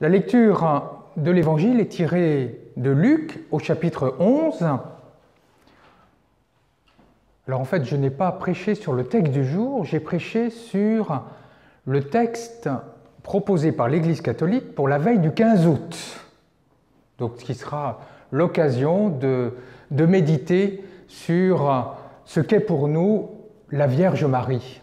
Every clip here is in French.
La lecture de l'Évangile est tirée de Luc au chapitre 11. Alors en fait, je n'ai pas prêché sur le texte du jour, j'ai prêché sur le texte proposé par l'Église catholique pour la veille du 15 août. Donc ce qui sera l'occasion de méditer sur ce qu'est pour nous la Vierge Marie.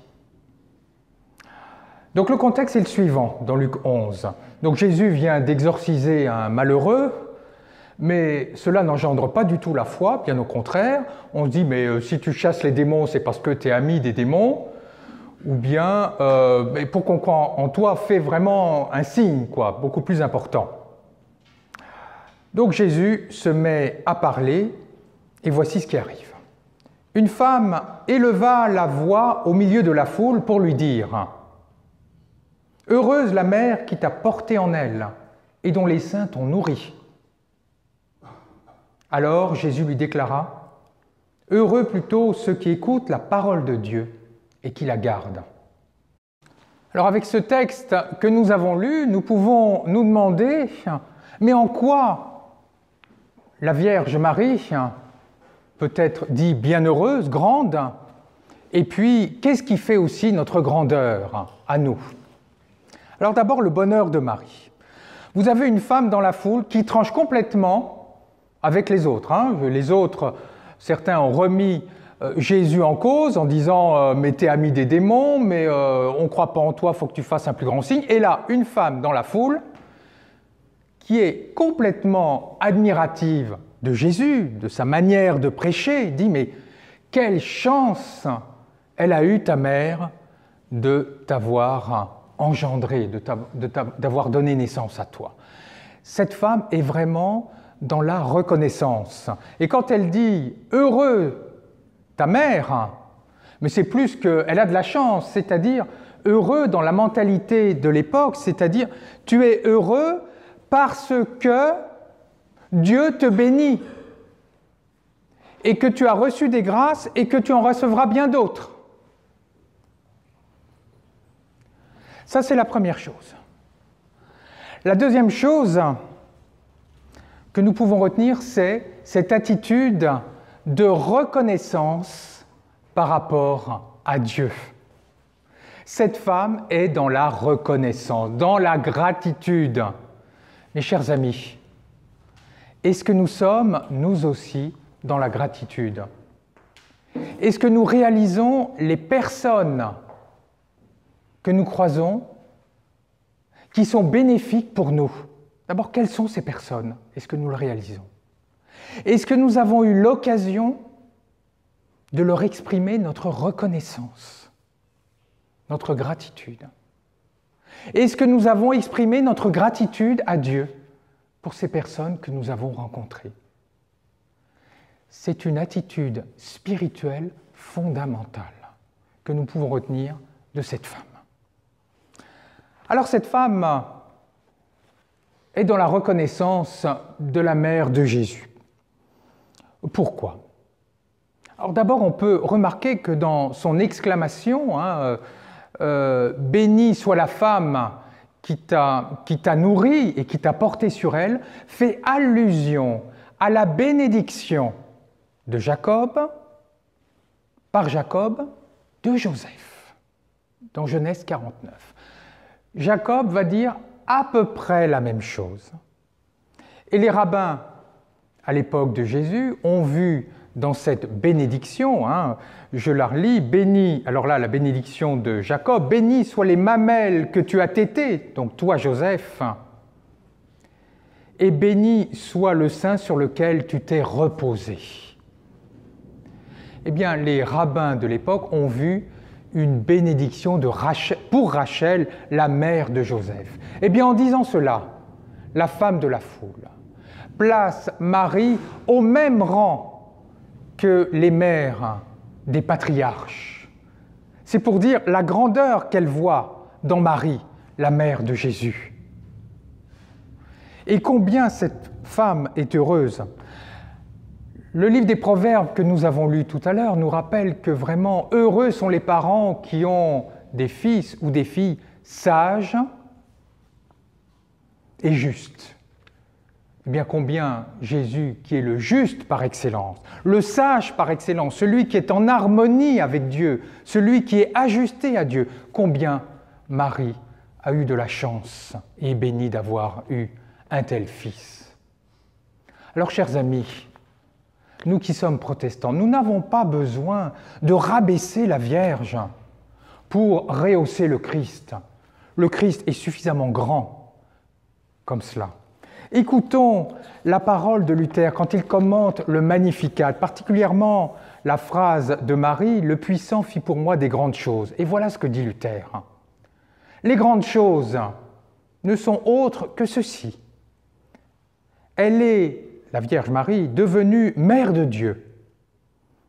Donc le contexte est le suivant dans Luc 11. Donc Jésus vient d'exorciser un malheureux, mais cela n'engendre pas du tout la foi, bien au contraire. On se dit, mais si tu chasses les démons, c'est parce que tu es ami des démons, ou bien pour qu'on croie en toi, fait vraiment un signe, quoi, beaucoup plus important. Donc Jésus se met à parler, et voici ce qui arrive. Une femme éleva la voix au milieu de la foule pour lui dire « Heureuse la mère qui t'a porté en elle et dont les seins t'ont nourri. » Alors Jésus lui déclara « Heureux plutôt ceux qui écoutent la parole de Dieu et qui la gardent. » Alors avec ce texte que nous avons lu, nous pouvons nous demander « Mais en quoi la Vierge Marie peut être dit bienheureuse, grande, et puis qu'est-ce qui fait aussi notre grandeur à nous ?» Alors d'abord le bonheur de Marie. Vous avez une femme dans la foule qui tranche complètement avec les autres. Les autres, certains ont remis Jésus en cause en disant « mais t'es ami des démons, mais on ne croit pas en toi, il faut que tu fasses un plus grand signe ». Et là, une femme dans la foule qui est complètement admirative de Jésus, de sa manière de prêcher, dit « mais quelle chance elle a eue ta mère de t'avoir engendré, d'avoir donné naissance à toi. » Cette femme est vraiment dans la reconnaissance. Et quand elle dit « heureux ta mère », mais c'est plus qu'elle a de la chance, c'est-à-dire heureux dans la mentalité de l'époque, c'est-à-dire tu es heureux parce que Dieu te bénit et que tu as reçu des grâces et que tu en recevras bien d'autres. Ça, c'est la première chose. La deuxième chose que nous pouvons retenir, c'est cette attitude de reconnaissance par rapport à Dieu. Cette femme est dans la reconnaissance, dans la gratitude. Mes chers amis, est-ce que nous sommes, nous aussi, dans la gratitude? Est-ce que nous réalisons les personnes que nous croisons qui sont bénéfiques pour nous? D'abord, quelles sont ces personnes? Est-ce que nous le réalisons? Est-ce que nous avons eu l'occasion de leur exprimer notre reconnaissance, notre gratitude? Est-ce que nous avons exprimé notre gratitude à Dieu pour ces personnes que nous avons rencontrées? C'est une attitude spirituelle fondamentale que nous pouvons retenir de cette femme. Alors cette femme est dans la reconnaissance de la mère de Jésus. Pourquoi? Alors d'abord, on peut remarquer que dans son exclamation, bénie soit la femme qui t'a nourri et qui t'a porté sur elle, fait allusion à la bénédiction de Jacob, par Jacob, de Joseph, dans Genèse 49. Jacob va dire à peu près la même chose. Et les rabbins, à l'époque de Jésus, ont vu dans cette bénédiction, je la relis, béni, alors là, la bénédiction de Jacob, béni soient les mamelles que tu as tétées, donc toi, Joseph, et béni soit le sein sur lequel tu t'es reposé. Eh bien, les rabbins de l'époque ont vu une bénédiction pour Rachel, la mère de Joseph. Eh bien, en disant cela, la femme de la foule place Marie au même rang que les mères des patriarches. C'est pour dire la grandeur qu'elle voit dans Marie, la mère de Jésus. Et combien cette femme est heureuse. Le livre des Proverbes que nous avons lu tout à l'heure nous rappelle que vraiment heureux sont les parents qui ont des fils ou des filles sages est juste. Eh bien combien Jésus, qui est le juste par excellence, le sage par excellence, celui qui est en harmonie avec Dieu, celui qui est ajusté à Dieu, combien Marie a eu de la chance et est bénie d'avoir eu un tel fils. Alors chers amis, nous qui sommes protestants, nous n'avons pas besoin de rabaisser la Vierge pour rehausser le Christ. Le Christ est suffisamment grand comme cela. Écoutons la parole de Luther quand il commente le Magnificat, particulièrement la phrase de Marie « Le puissant fit pour moi des grandes choses ». Et voilà ce que dit Luther. Les grandes choses ne sont autres que ceci. Elle est, la Vierge Marie, devenue mère de Dieu.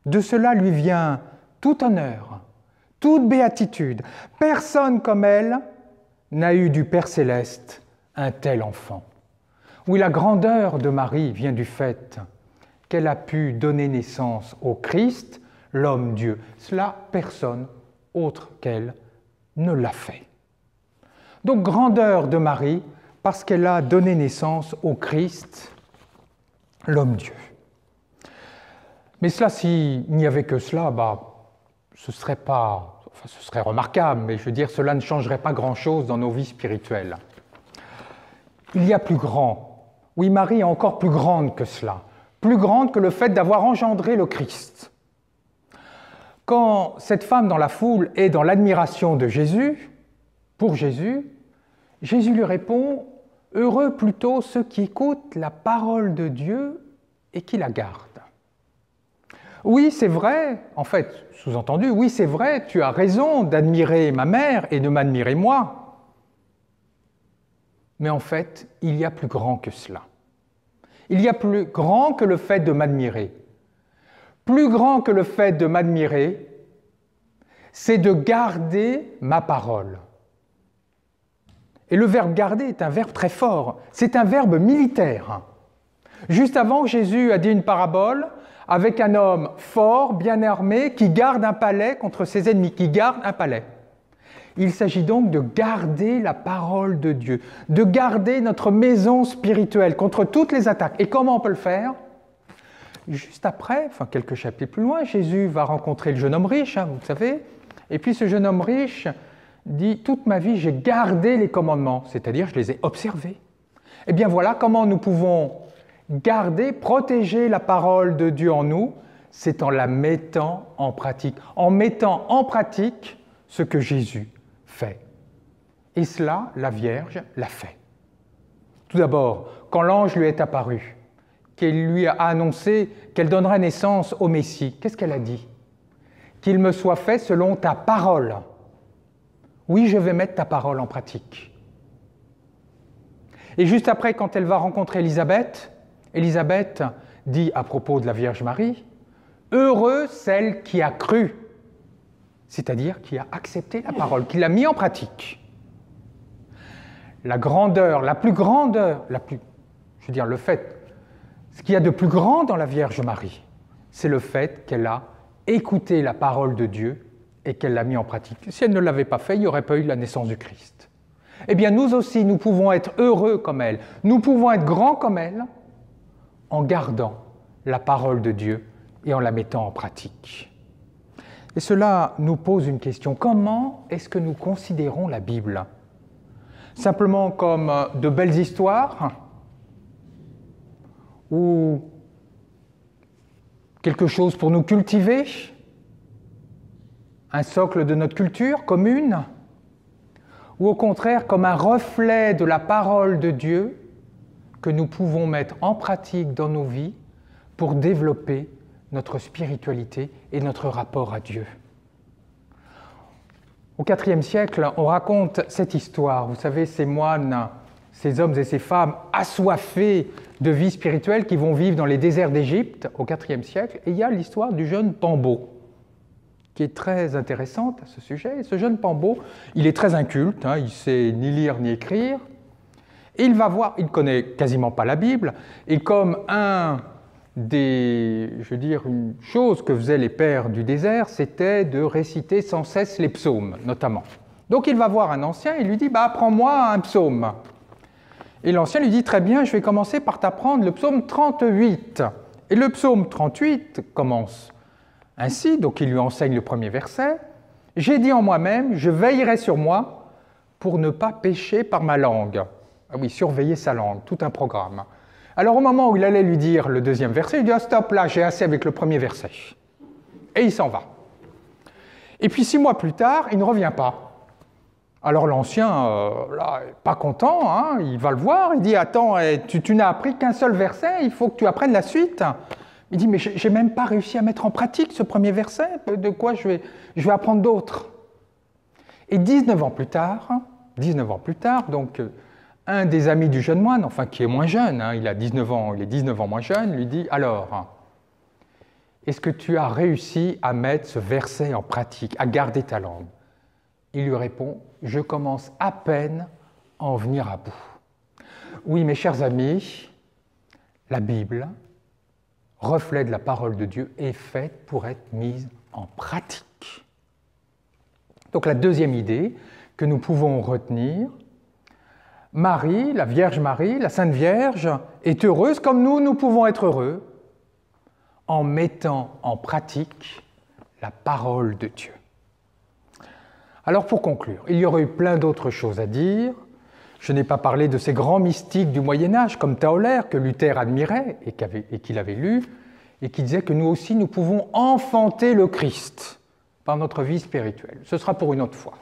De cela lui vient tout honneur, toute béatitude. Personne comme elle n'a eu du Père céleste un tel enfant. Oui, la grandeur de Marie vient du fait qu'elle a pu donner naissance au Christ, l'homme Dieu. Cela, personne autre qu'elle ne l'a fait. Donc, grandeur de Marie, parce qu'elle a donné naissance au Christ, l'homme Dieu. Mais cela, s'il n'y avait que cela, ce serait remarquable, mais je veux dire, cela ne changerait pas grand-chose dans nos vies spirituelles. Il y a plus grand. Oui, Marie est encore plus grande que cela, plus grande que le fait d'avoir engendré le Christ. Quand cette femme dans la foule est dans l'admiration de Jésus, pour Jésus, Jésus lui répond « Heureux plutôt ceux qui écoutent la parole de Dieu et qui la gardent. » Oui, c'est vrai, en fait, sous-entendu, oui, c'est vrai, tu as raison d'admirer ma mère et de m'admirer moi. Mais en fait, il y a plus grand que cela. Il y a plus grand que le fait de m'admirer. Plus grand que le fait de m'admirer, c'est de garder ma parole. Et le verbe « garder » est un verbe très fort. C'est un verbe militaire. Juste avant, Jésus a dit une parabole avec un homme fort, bien armé, qui garde un palais contre ses ennemis, qui garde un palais. Il s'agit donc de garder la parole de Dieu, de garder notre maison spirituelle contre toutes les attaques. Et comment on peut le faire? Juste après, quelques chapitres plus loin, Jésus va rencontrer le jeune homme riche, vous le savez, et puis ce jeune homme riche dit « Toute ma vie, j'ai gardé les commandements », c'est-à-dire je les ai observés. Eh bien voilà comment nous pouvons garder, protéger la parole de Dieu en nous, c'est en la mettant en pratique ce que Jésus fait. Et cela, la Vierge l'a fait. Tout d'abord, quand l'ange lui est apparu, qu'elle lui a annoncé qu'elle donnerait naissance au Messie, qu'est-ce qu'elle a dit? Qu'il me soit fait selon ta parole. Oui, je vais mettre ta parole en pratique. Et juste après, quand elle va rencontrer Élisabeth, Élisabeth dit à propos de la Vierge Marie, « Heureuse celle qui a cru », c'est-à-dire qui a accepté la parole, qui l'a mis en pratique. La grandeur, ce qu'il y a de plus grand dans la Vierge Marie, c'est le fait qu'elle a écouté la parole de Dieu et qu'elle l'a mis en pratique. Si elle ne l'avait pas fait, il n'y aurait pas eu la naissance du Christ. Eh bien, nous aussi, nous pouvons être heureux comme elle, nous pouvons être grands comme elle, en gardant la parole de Dieu et en la mettant en pratique. Et cela nous pose une question. Comment est-ce que nous considérons la Bible? Simplement comme de belles histoires ou quelque chose pour nous cultiver, un socle de notre culture commune, ou au contraire comme un reflet de la parole de Dieu que nous pouvons mettre en pratique dans nos vies pour développer notre spiritualité et notre rapport à Dieu. Au IVe siècle, on raconte cette histoire. Vous savez, ces moines, ces hommes et ces femmes assoiffés de vie spirituelle qui vont vivre dans les déserts d'Égypte au IVe siècle. Et il y a l'histoire du jeune Pambo, qui est très intéressante à ce sujet. Et ce jeune Pambo, il est très inculte, il ne sait ni lire ni écrire. Et il ne connaît quasiment pas la Bible. Et comme une chose que faisaient les pères du désert, c'était de réciter sans cesse les psaumes, notamment. Donc il va voir un ancien et lui dit « Apprends-moi un psaume ». Et l'ancien lui dit, très bien, je vais commencer par t'apprendre le psaume 38. Et le psaume 38 commence ainsi, donc il lui enseigne le premier verset. « J'ai dit en moi-même, je veillerai sur moi pour ne pas pécher par ma langue. » Ah oui, surveiller sa langue, tout un programme. Alors au moment où il allait lui dire le deuxième verset, il dit « Ah, stop, là, j'ai assez avec le premier verset. » Et il s'en va. Et puis 6 mois plus tard, il ne revient pas. Alors l'ancien, là, pas content, hein, il va le voir, il dit « Attends, tu n'as appris qu'un seul verset, il faut que tu apprennes la suite. » Il dit « Mais j'ai même pas réussi à mettre en pratique ce premier verset, de quoi je vais apprendre d'autres. » Et 19 ans plus tard, donc un des amis du jeune moine, enfin qui est moins jeune, hein, il est 19 ans moins jeune, lui dit « Alors, est-ce que tu as réussi à mettre ce verset en pratique, à garder ta langue ?» Il lui répond « Je commence à peine à en venir à bout. » Oui, mes chers amis, la Bible, reflet de la parole de Dieu, est faite pour être mise en pratique. Donc la deuxième idée que nous pouvons retenir, Marie, la Vierge Marie, la Sainte Vierge, est heureuse comme nous pouvons être heureux en mettant en pratique la parole de Dieu. Alors pour conclure, il y aurait eu plein d'autres choses à dire. Je n'ai pas parlé de ces grands mystiques du Moyen-Âge comme Tauler, que Luther admirait et qu'il avait lu, et qui disait que nous aussi nous pouvons enfanter le Christ par notre vie spirituelle. Ce sera pour une autre fois.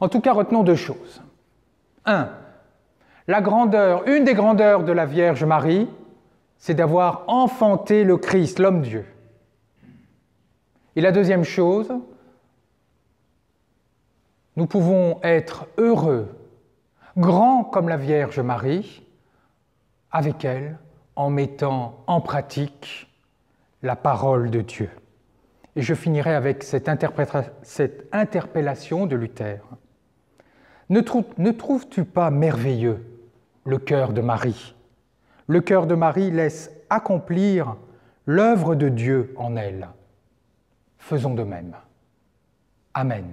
En tout cas, retenons 2 choses. 1. Une des grandeurs de la Vierge Marie, c'est d'avoir enfanté le Christ, l'homme-dieu. Et la deuxième chose, nous pouvons être heureux, grands comme la Vierge Marie, avec elle, en mettant en pratique la parole de Dieu. Et je finirai avec cette interpellation de Luther. Ne trouves-tu pas merveilleux le cœur de Marie? Le cœur de Marie laisse accomplir l'œuvre de Dieu en elle. Faisons de même. Amen.